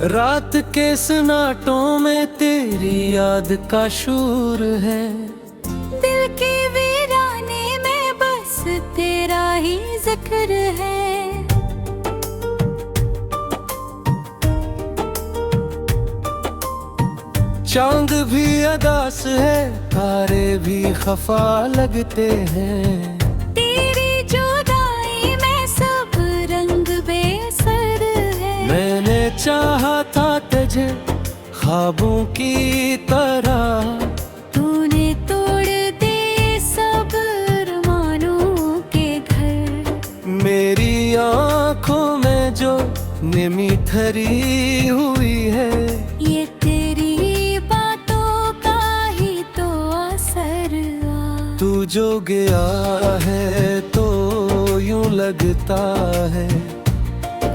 रात के सन्नाटों में तेरी याद का शूर है। दिल के वीराने में बस तेरा ही जिक्र है। चांद भी अदास है, तारे भी खफा लगते हैं। तेरी जुदाई में सब रंग बेसर है। मैंने चाहा था तुझे ख्वाबों की तरह, तूने तोड़ दे सब अरमानों के घर। मेरी आँखों में जो नमी ठहरी हुई है, ये तेरी बातों का ही तो असर आ। तू जो गया है तो यूं लगता है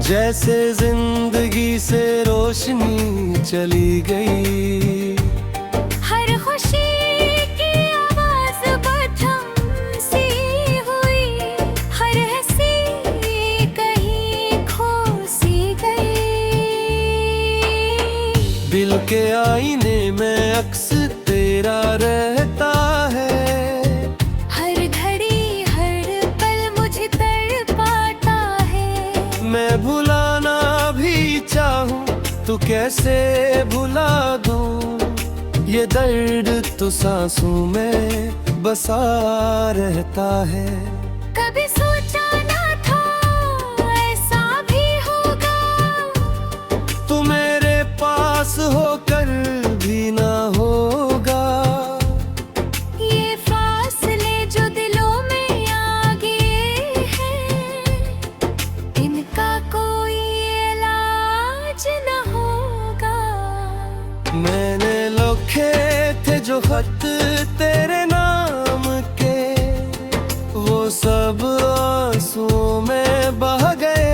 जैसे जिंदगी से रोशनी चली गई। हर खुशी की आवाज बदहम सी हुई, हर हंसी कहीं खो सी गई। दिल के आईने में अक्स तेरा रहता है। हर घड़ी हर पल मुझे तड़पाता है। मैं भुलाना भी चाहूं तो कैसे भुला दूं, ये दर्द तो सांसों में बसा रहता है। कभी सोचा ना था ऐसा भी होगा, तू मेरे पास होकर भी ना होगा। ये फासले जो दिलों में आगे हैं, इनका कोई इलाज न होगा। मैंने लिखे थे जो खत तेरे नाम के, वो सब आंसुओं में बह गए।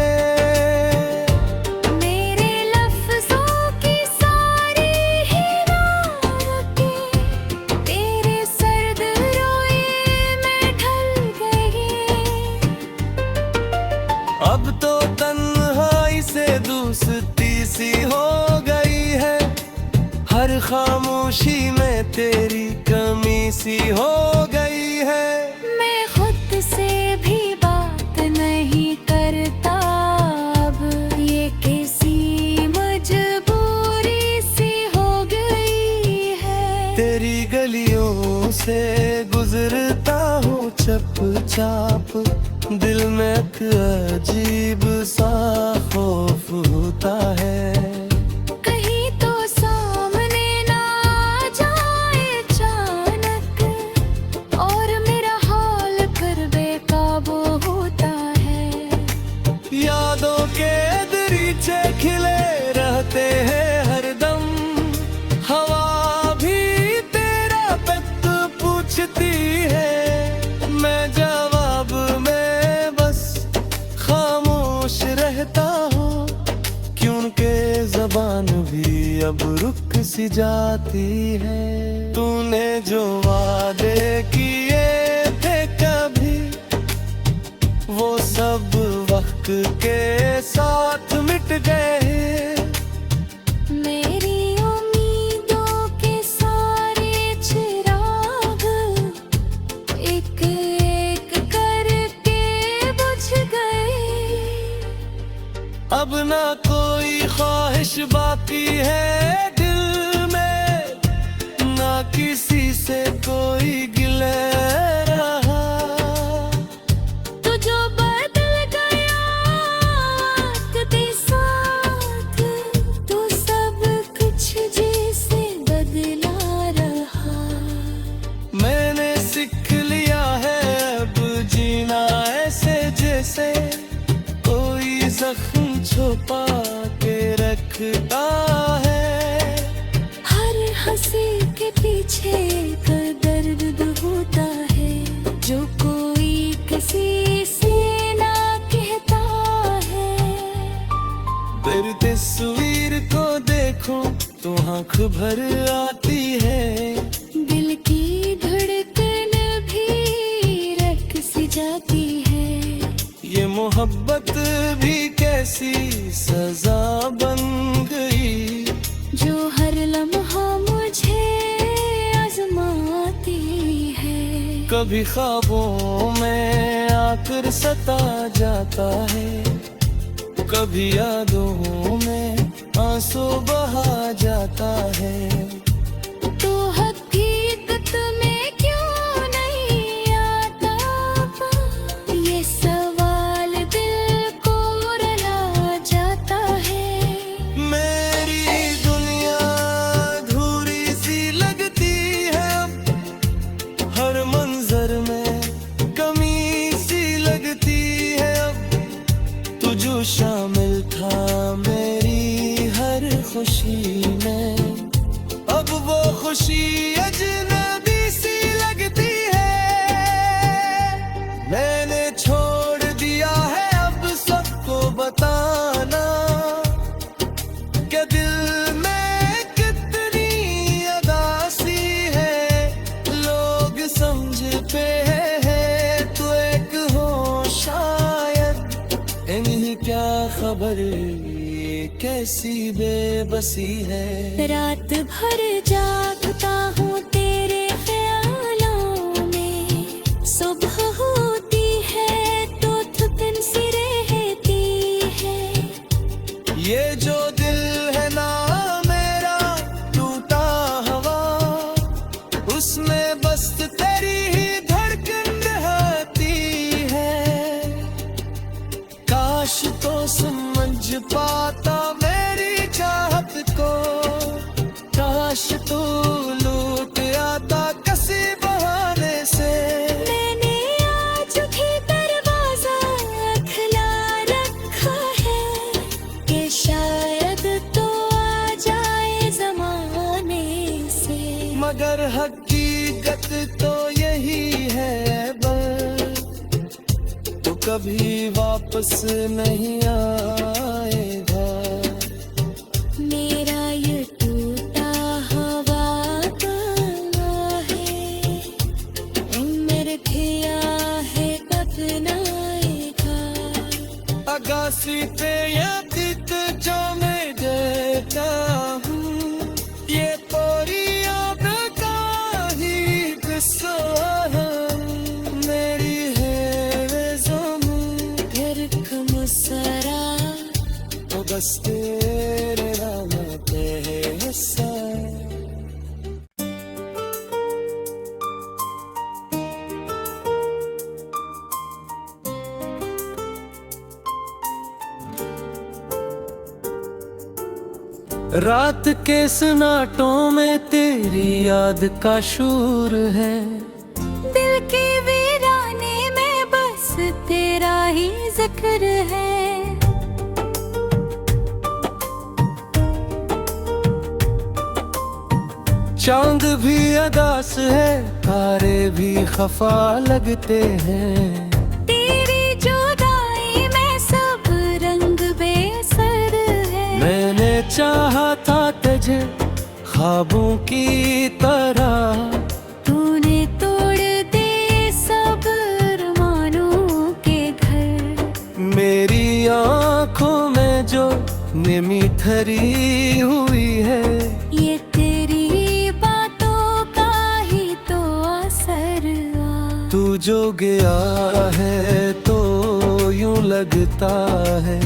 मेरे लफ्जों की सारी ही नामके तेरे सर्द रोए में ढल गई। अब तो तन्हाई से दोस्ती सी हो गई है, हर खामोशी में तेरी कमी सी हो गई है। मैं खुद से भी बात नहीं करता अब, ये कैसी मजबूरी सी हो गई है। तेरी गलियों से गुजरता हूँ चुपचाप, दिल में एक अजीब सा खौफ होता है। कहीं तो सामने ना आ जाए अचानक, और मेरा हाल फिर बेकाबू होता है। यादों के दरीचे खिले रहते हैं हरदम, हवा भी तेरा पत पूछती है। मैं जवाब में बस खामोश रहता हूँ, क्योंकि जबान भी अब रुक सी जाती है। तूने जो वादे किए थे कभी, वो सब वक्त के साथ मिट गए। मेरी उम्मीदों के सारे चिराग एक एक करके बुझ गए। अब ना कोई ख्वाहिश बाकी है दिल में, ना किसी से कोई गिले रहा। तू जो बदल गया कभी साथ, तू सब कुछ जैसे बदला रहा। मैंने सीख लिया है अब जीना ऐसे जैसे कोई जख्म छुपा के रखता है। हर हंसी के पीछे एक दर्द होता है, जो कोई किसी से ना कहता है। तेरी तस्वीर को देखो तो आँख भर आती है। दिल की धड़कन भी रख सी जाती है। ये मोहब्बत भी कैसी सजा बन गई कभी ख्वाबों में आकर सता जाता है, कभी यादों में आंसू बहा जाता है। तो हकीकत में क्यों नहीं आता, ये सवाल दिल को रुला जाता है। मेरी दुनिया अधूरी सी लगती है अब, हर मंजर में कमी सी लगती है अब। तू जो शामिल था मेरी हर खुशी में, अब वो खुशी अजनबी सी लगती है। मैंने छोड़ दिया है अब सबको बताना, कि दिल में कितनी अदासी है। लोग समझ पे है तो एक हो शायद, इन्हीं क्या खबर ये कैसी बेबसी है। रात भर जागता हूँ तेरे ख्यालों में, सुबह होती है तो थकन सी रहती है। ये जो दिल है ना मेरा टूटा हवा, उसमें बस तेरी ही धड़कन रहती है। काश तो समझ पाता मेरी चाहत को, काश तू लूट आता किसी बहाने से। मैंने आज भी दरवाजा खुला रखा है, कि शायद तो आ जाए जमाने से। मगर हकीकत तो यही है बस, तो कभी वापस नहीं आएगा। मेरा ये टूटा हवा का है, उम्र किया है कब नाएगा। अगासी पे याद जो मैं देता हूँ, ये पूरी याद का ही किस्सा है। मेरी है वे ज़मीं घर का मुसरा, तो बस तेरे नाम पे है हिस्सा। रात के सन्नाटों में तेरी याद का शूर है, दिल के वीराने में बस तेरा ही जिक्र है। चांद भी अदास है, तारे भी खफा लगते हैं। तेरी जुदाई में सब रंग बेसर है। मैंने चाहा था तुझे ख्वाबों की तरह, तूने तोड़ दे सब अरमानों के घर। मेरी आँखों में जो नमी ठहरी हुई है, ये तेरी बातों का ही तो असर आ। तू जो गया है तो यूं लगता है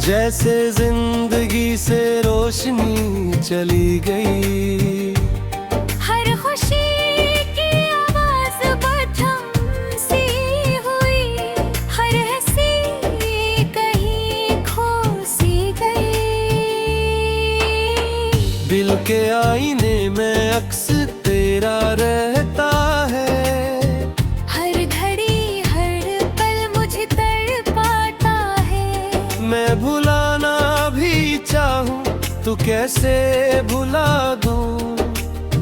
जैसे जिंदगी से रोशनी चली गई। हर खुशी की आवाज बदहम सी हुई, हर हंसी कहीं खो सी गई। दिल के आईने में अक्स तेरा रहता है, हर घड़ी हर पल मुझे तड़पाता है। मैं भुलाना भी चाहूं तो कैसे भुला दूं,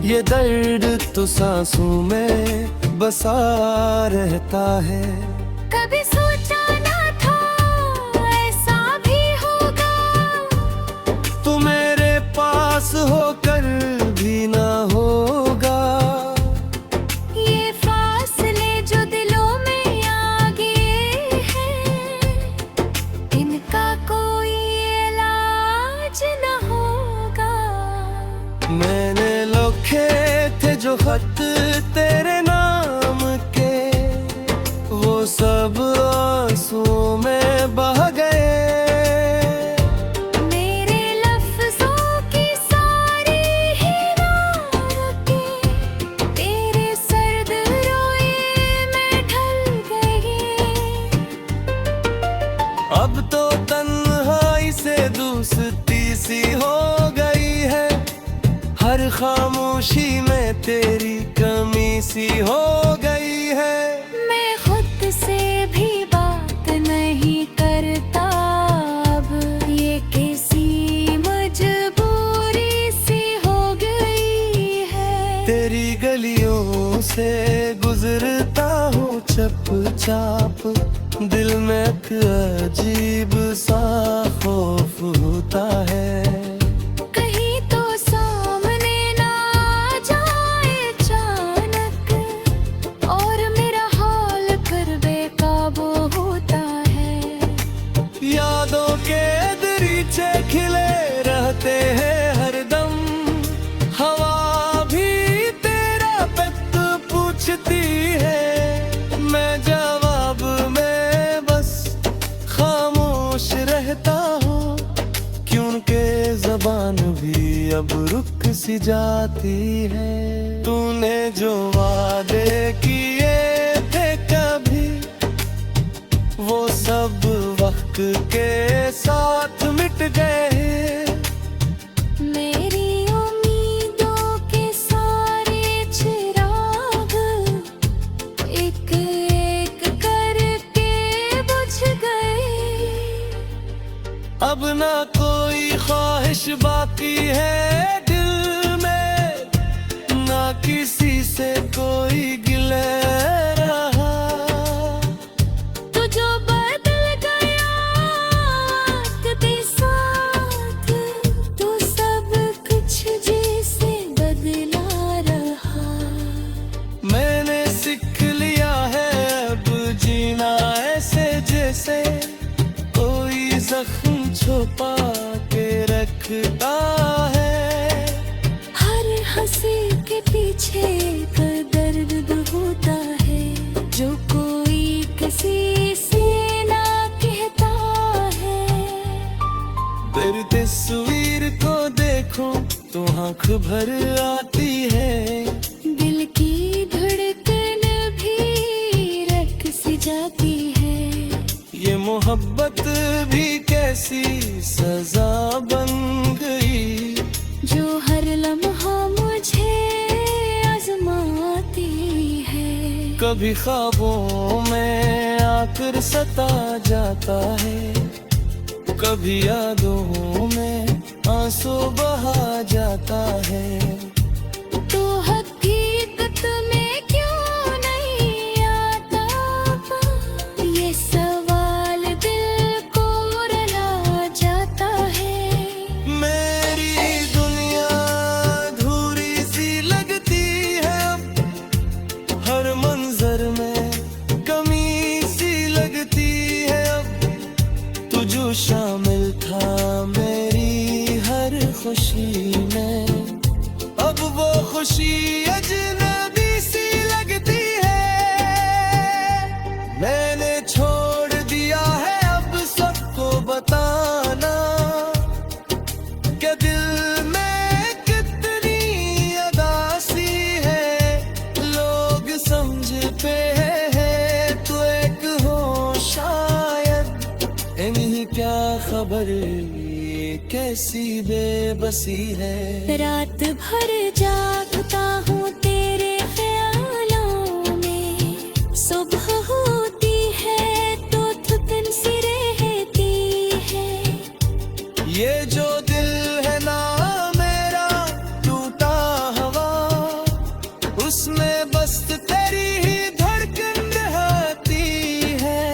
ये दर्द तो सांसों में बसा रहता है। कभी सोचा ना था ऐसा भी होगा, तू मेरे पास होकर भी ना होगा। ये फासले जो दिलों में आगे हैं, इनका कोई इलाज न होगा। मैंने लिखे थे जो खत तेरे नाम सब आंसू में बह गए। मेरे लफ्जों की सारी ही नारके तेरे सर्द रोए में ढल गई। अब तो तन्हाई से दोस्ती सी हो गई है, हर खामोशी में तेरी कमी सी हो गई है। मैं खुद से भी बात नहीं करता अब, ये कैसी मजबूरी सी हो गई है। तेरी गलियों से गुजरता हूँ चुपचाप, दिल में एक अजीब सा खौफ होता है। कहीं तो सामने ना आ जाए अचानक, और मेरा हाल फिर बेकाबू होता है। यादों के दरीचे खिले रहते हैं हरदम, हवा भी तेरा पत पूछती है। मैं जवाब में बस खामोश रहता हूँ, क्योंकि ज़बान भी अब रुक सी जाती है। तूने जो वादे किए थे कभी, वो सब वक्त के साथ मिट गए। मेरी उम्मीदों के सारे चिराग एक एक करके बुझ गए। अब ना कोई ख्वाहिश बाकी है दिल में, ना किसी से कोई गिले रहा। तू जो बदल गया कभी साथ, तू सब कुछ जैसे बदला रहा। मैंने सीख लिया है अब जीना ऐसे जैसे कोई जख्म छुपा के रखता है। हर हंसी के पीछे एक दर्द होता है, जो कोई किसी से ना कहता है। तेरी तस्वीर को देखो तो आँख भर आती है। दिल की धड़कन भी रक सी जाती है। ये मोहब्बत भी कैसी सजा बन गई, जो हर लम्हा मुझे आजमाती है। कभी ख्वाबों में आकर सता जाता है, कभी यादों में आंसू बहा जाता है। तो हकीकत में क्यों नहीं आता, ये सवाल दिल को रुला जाता है। मेरी दुनिया अधूरी सी लगती है अब, हर मंजर में कमी सी लगती है अब। तू जो शामिल था मेरी हर खुशी में, अब वो खुशी अजनबी सी लगती है। मैंने छोड़ दिया है अब सबको बताना, कि दिल में कितनी अदासी है। लोग समझ पे है तो एक हो शायद, इन्हीं क्या खबर ये कैसी बेबसी है। रात भर जागता हूँ तेरे ख्यालों में, सुबह होती है तो थकन सी रहती है। ये जो दिल है ना मेरा टूटा हवा, उसमें बस तेरी ही धड़कन रहती है।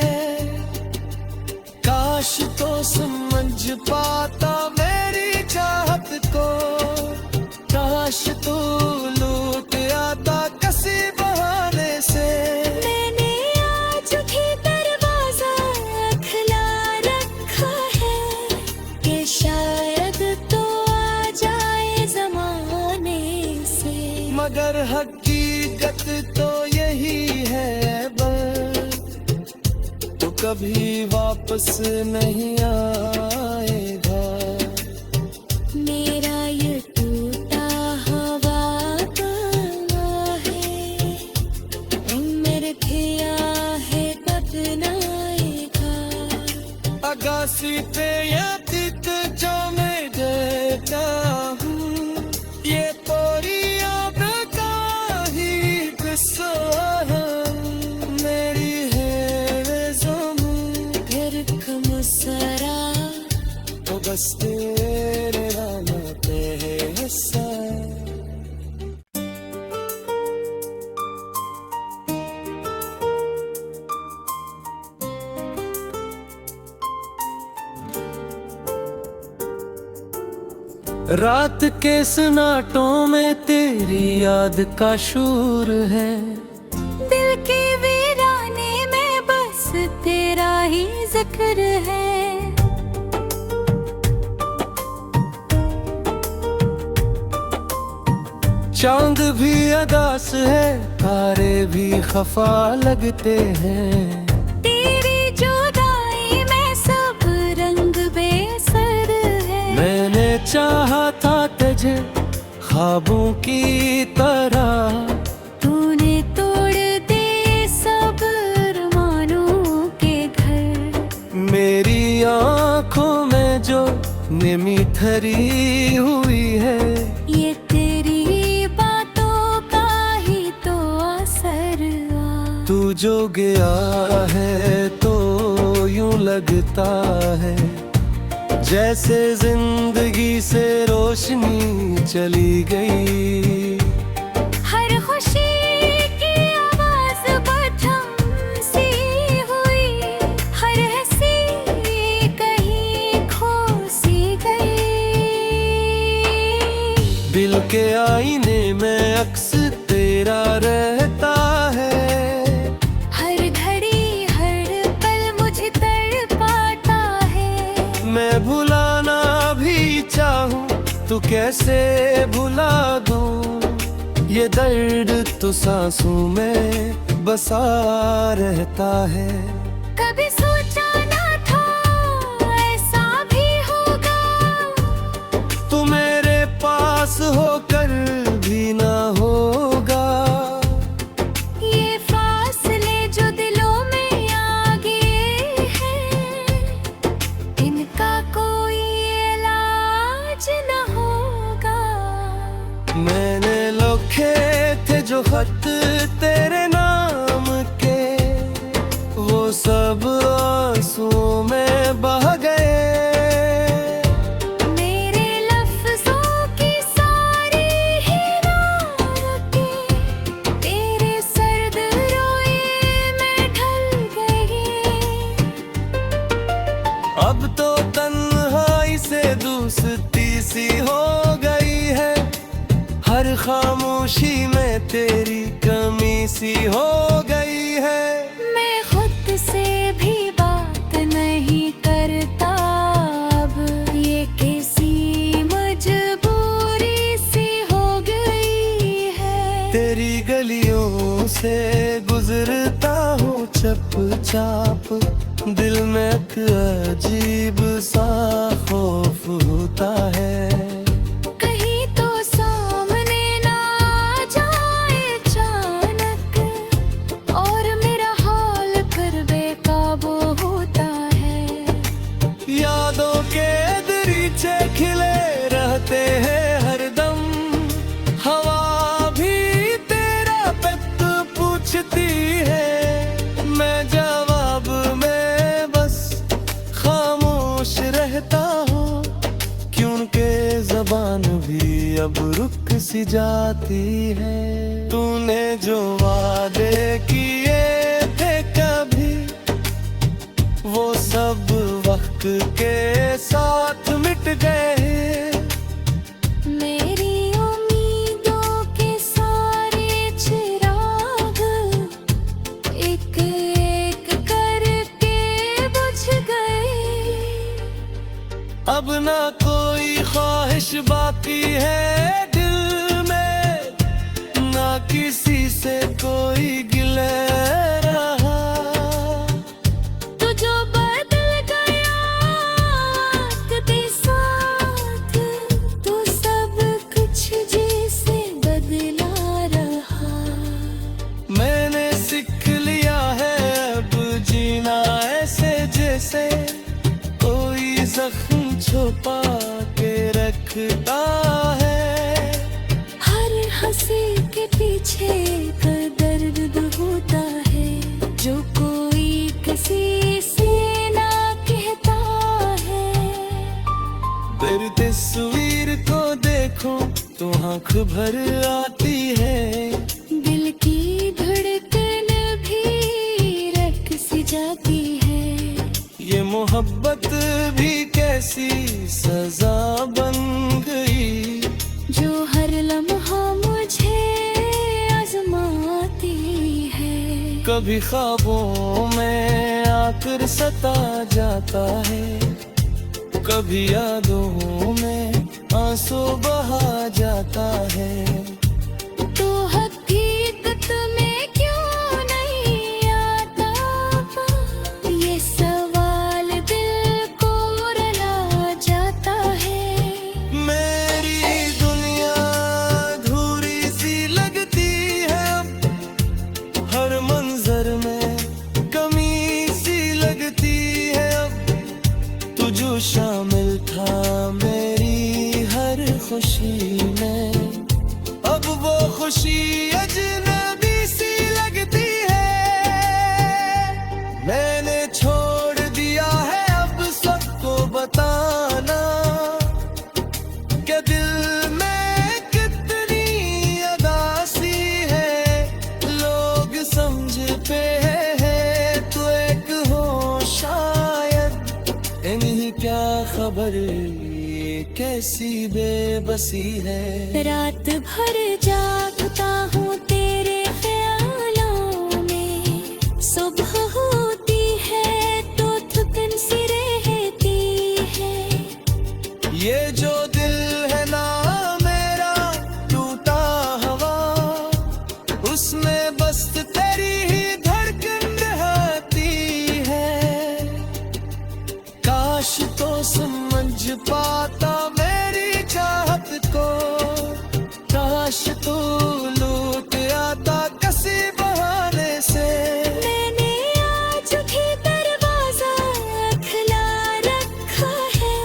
काश तो समझ पाता मेरी चाहत को, काश तू लूट आता किसी बहाने से। मैंने आज भी दरवाजा खुला रखा है, कि शायद तो आ जाए जमाने से। मगर हकीकत तो यही है बस, कभी वापस नहीं आएगा। मेरा ये टूटा हुआ गला है, उम्र किया है बदनाएगा। अगासी पे यादित जो मैं देता हूँ, ये तोरी याद का ही किस्सा है। मेरी है ज़मीं फिर कम सरा तो बस तेरे नाम पे है हिस्सा। रात के सन्नाटों में तेरी याद का शूर है। दिल के वीराने में बस तेरा ही जिक्र है। चांद भी अदास है, तारे भी खफा लगते हैं। तेरी जुदाई में सब रंग बेसर है। मैंने चाहा था तुझे ख्वाबों की तरह, तूने तोड़ दे सब अरमानों के घर। मेरी आँखों में जो नमी ठहरी हुई है, ये तेरी बातों का ही तो असर आ। तू जो गया है तो यूं लगता है जैसे जिंदगी से रोशनी चली गई। हर खुशी की आवाज बदहम सी हुई, हर हंसी कहीं खो सी गई। दिल के आईने में अक्स तेरा रहता है। हर घड़ी हर पल मुझे तड़पाता है। मैं भुलाना भी चाहूं तो कैसे भुला दूं, ये दर्द तो सांसों में बसा रहता है। कभी सोचा ना था ऐसा भी होगा, तू मेरे पास होकर भी ना होगा। ये फासले जो दिलों में आगे हैं, इनका कोई इलाज न होगा। मैंने लिखे थे जो खत तेरे नाम के, वो सब आंसुओं में बह गए। मेरे लफ्जों की सारी ही रातें तेरे सर्द रोए में ढल गई। अब तो तन्हाई से दोस्ती सी हो गई है, हर खामोशी में तेरी कमी सी हो गई है। मैं खुद से भी बात नहीं करता अब, ये कैसी मजबूरी सी हो गई है। तेरी गलियों से गुजरता हूँ चुपचाप, दिल में एक अजीब सा खौफ होता है। कहीं तो सामने ना आ जाए अचानक, और मेरा हाल फिर बेकाबू होता है। यादों के दरीचे खिले रहते हैं हरदम, हवा भी तेरा पत पूछती है। मैं जवाब में बस खामोश रहता हूँ, क्योंकि ज़बान भी अब रुक सी जाती है। तूने जो वादे किए थे कभी, वो सब वक्त के साथ मिट गए। मेरी उम्मीदों के सारे चिराग एक एक करके बुझ गए। अब ना कोई ख्वाहिश बाकी है दिल में, ना किसी से कोई गिले रहा। तू दिखता है। हर हंसी के पीछे का दर्द होता है, जो कोई किसी से ना कहता है। तेरी तस्वीर को देखो तो आँख भर आती है। दिल की धड़कन भी रक सी जाती है। ये मोहब्बत भी कैसी सजा बन गई, जो हर लम्हा मुझे आजमाती है। कभी ख्वाबों में आकर सता जाता है, कभी यादों में आंसू बहा जाता है। तो हकीकत में क्यों नहीं आता, ये सवाल दिल को रुला जाता है। मेरी दुनिया अधूरी सी लगती है अब, हर मंजर में कमी सी लगती है अब। तू जो शामिल था मेरी हर खुशी में, अब वो खुशी अजनबी सी लगती है। मैंने छोड़ दिया है अब सबको बताना, कि दिल में कितनी अदासी है। लोग समझ पे है तो एक हो शायद, इन्हीं क्या खबर ये कैसी बेबसी है। रात भर जागता हूँ तेरे ख्यालों में, सुबह होती है तो थकन सी रहती है। ये जो दिल है ना मेरा टूटा हवा, उसमें बस तेरी ही धड़कन रहती है। काश तो समझ पाता मेरी चाहत को, काश तो लूट आता किसी बहाने से। मैंने आज भी दरवाजा खुला रखा है,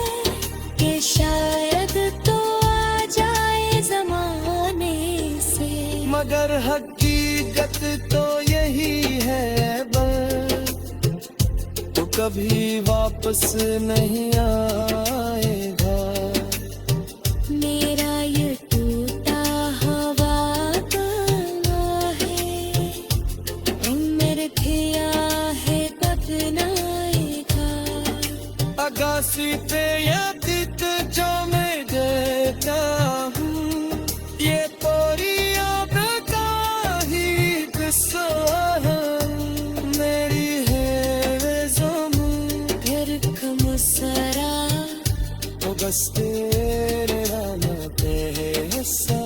कि शायद तो आ जाए जमाने से। मगर हकीकत तो यही है बस, तो कभी वापस नहीं आएगा। मेरा ये टूटा हवा गाना है, उम्र किया है बदनाएगा। अगासी पे यादित जो मैं देता हूँ, ये पूरी याद का ही किस्सा है। मेरी है वे ज़मीं फिर कम सरा तो बस तेरे नाम पे है हिस्सा।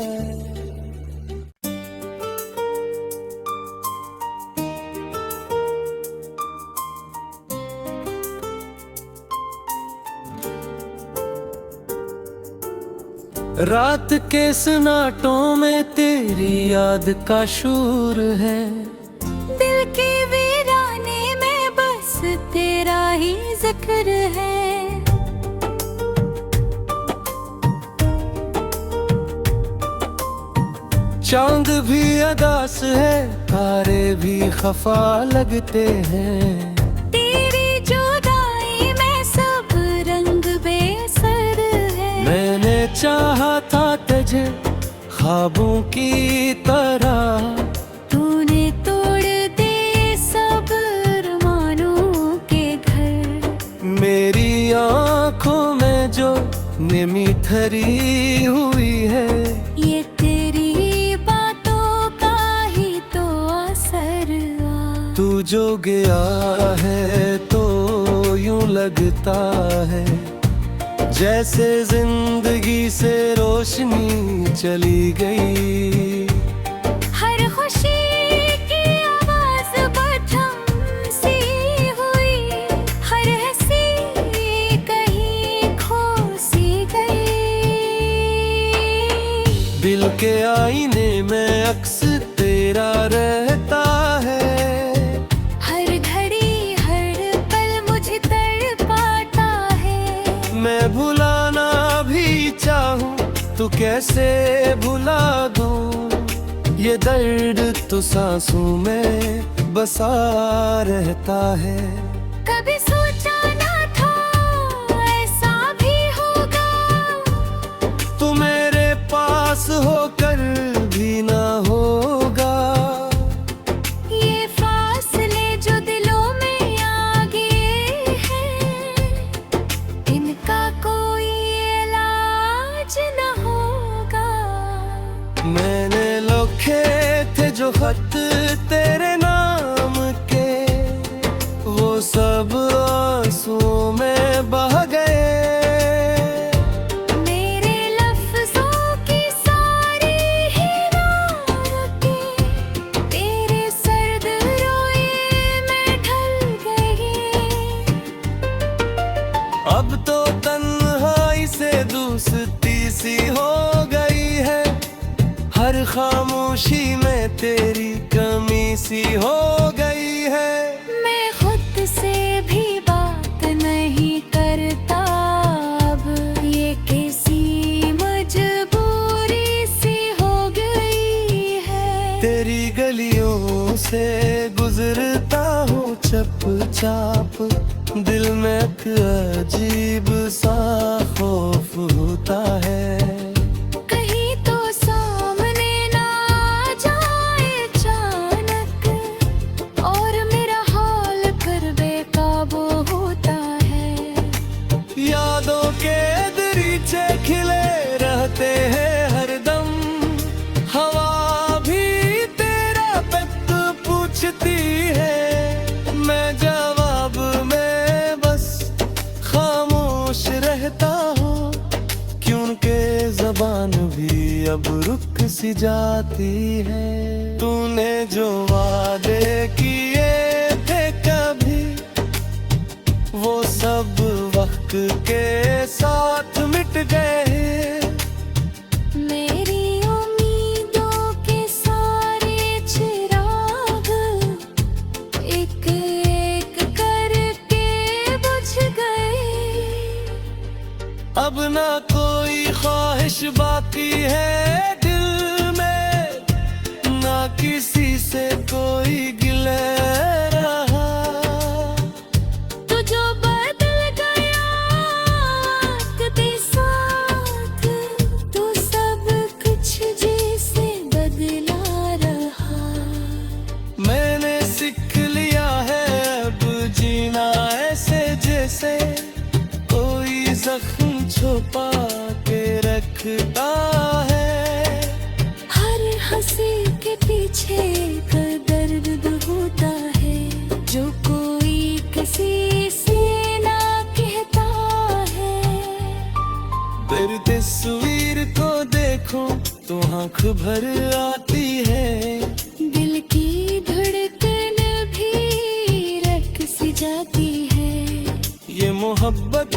रात के सन्नाटों में तेरी याद का शूर है। दिल के वीराने में बस तेरा ही जिक्र है। चांद भी अदास है, तारे भी खफा लगते हैं। तेरी जुदाई में सब रंग बेसर है। मैंने चाहा था तुझे ख्वाबों की तरह, तूने तोड़ दे सब अरमानों के घर। मेरी आँखों में जो नमी ठहरी हुई है, ये तेरी बातों का ही तो असर आ। तू जो गया है तो यूं लगता है जैसे जिंदगी से रोशनी चली गई। हर खुशी की आवाज बदहम सी हुई, हर हंसी कहीं खो सी गई। दिल के आईने में अक्स तेरा रहता है, हर घड़ी हर पल मुझे तड़पाता है। मैं भुलाना भी चाहूं तू कैसे भुला दूं, ये दर्द तो सांसों में बसा रहता है। कभी सोचा ना था ऐसा भी होगा, तू मेरे पास होकर भी ना होगा। ये फासले जो दिलों में आगे हैं, इनका कोई इलाज न होगा। मैंने लिखे थे जो खत तेरे नाम के, वो सब आंसुओं में बह गए। मेरे लफ्जों की सारी ही रातें तेरे सर्द रोए में ढल गई। अब तो तन्हाई से दोस्ती सी हो गई है, हर खामोशी में तेरी कमी सी हो गई है। मैं खुद से भी बात नहीं करता अब, ये कैसी मजबूरी सी हो गई है। तेरी गलियों से गुजरता हूँ चुपचाप, दिल में एक अजीब सा खौफ होता है। कहीं तो सामने ना आ जाए अचानक, और मेरा हाल फिर बेकाबू होता है। यादों के दरीचे खिले रहते हैं हरदम, हवा भी तेरा पत पूछती है। मैं जवाब में बस खामोश रहता हूँ, क्योंकि ज़बान भी अब रुक सी जाती है। तूने जो वादे किए थे कभी, वो सब वक्त के साथ मिट गए। मेरी उम्मीदों के सारे चिराग एक एक करके बुझ गए। अब ना कोई ख्वाहिश बाकी है दिल में, ना किसी से कोई गिले रहा। तू जो बदल गया कभी साथ, तू सब कुछ जैसे बदला रहा। मैंने सीख लिया है अब जीना ऐसे जैसे कोई जख्म छुपा के रखता है। हर हंसी के पीछे एक दर्द होता है, जो कोई किसी से ना कहता है। तेरी तस्वीर को देखो तो आँख भर आती है। दिल की धड़कन भी रक सी जाती है। ये मोहब्बत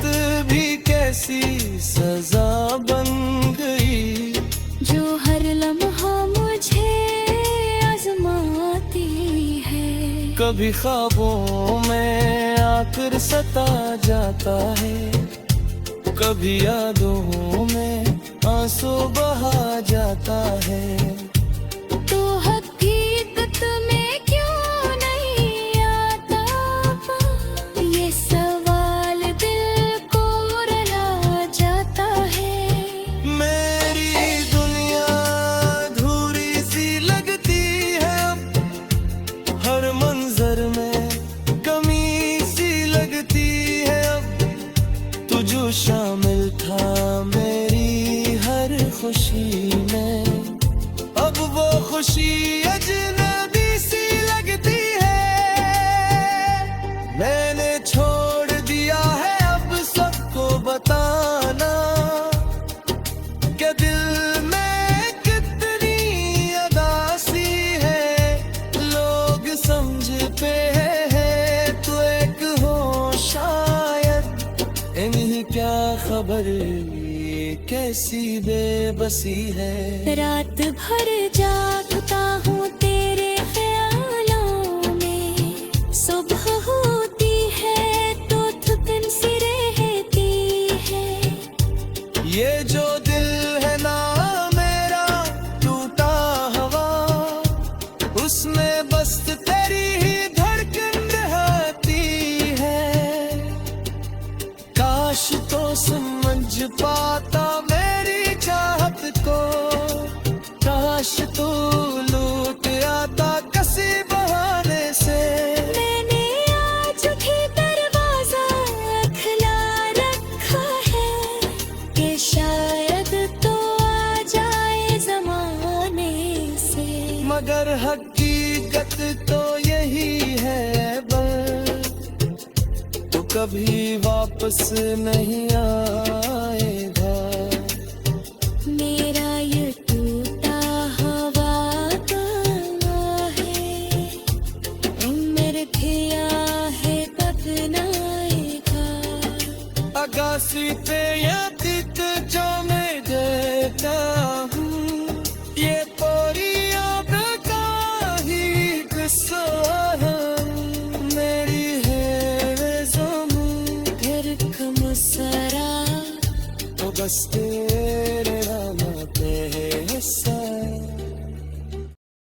भी कैसी सजा बन गई, जो हर लम्हा मुझे आजमाती है। कभी ख्वाबों में आकर सता जाता है, कभी यादों में आंसू बहा जाता है। तो हकीकत में क्यों नहीं आता, ये सवाल दिल को रुला जाता है। मेरी दुनिया अधूरी सी लगती है अब, हर मंजर में कमी सी लगती है अब। तू जो शामिल था मेरी हर खुशी में, अब वो खुशी अजनबी सी लगती है। मैंने छोड़ दिया है अब सबको बताना, कि दिल में कितनी अदासी है। लोग समझ पे है तो एक हो शायद, इन्हीं क्या खबर ये कैसी बेबसी है। रात भर जागता हूँ तेरे ख्यालों में, सुबह होती है तो थकन सी रहती है। ये जो दिल है ना मगर हकीकत तो यही है बस, तो कभी वापस नहीं आएगा। मेरा ये टूटा हुआ ताना है, उम्र किया है बदनाएगा। अगासी पे यादित जो मैं देता हूँ, ये पूरी याद का ही किस्सा है। मेरी है वे ज़मीं फिर कम सरा तो बस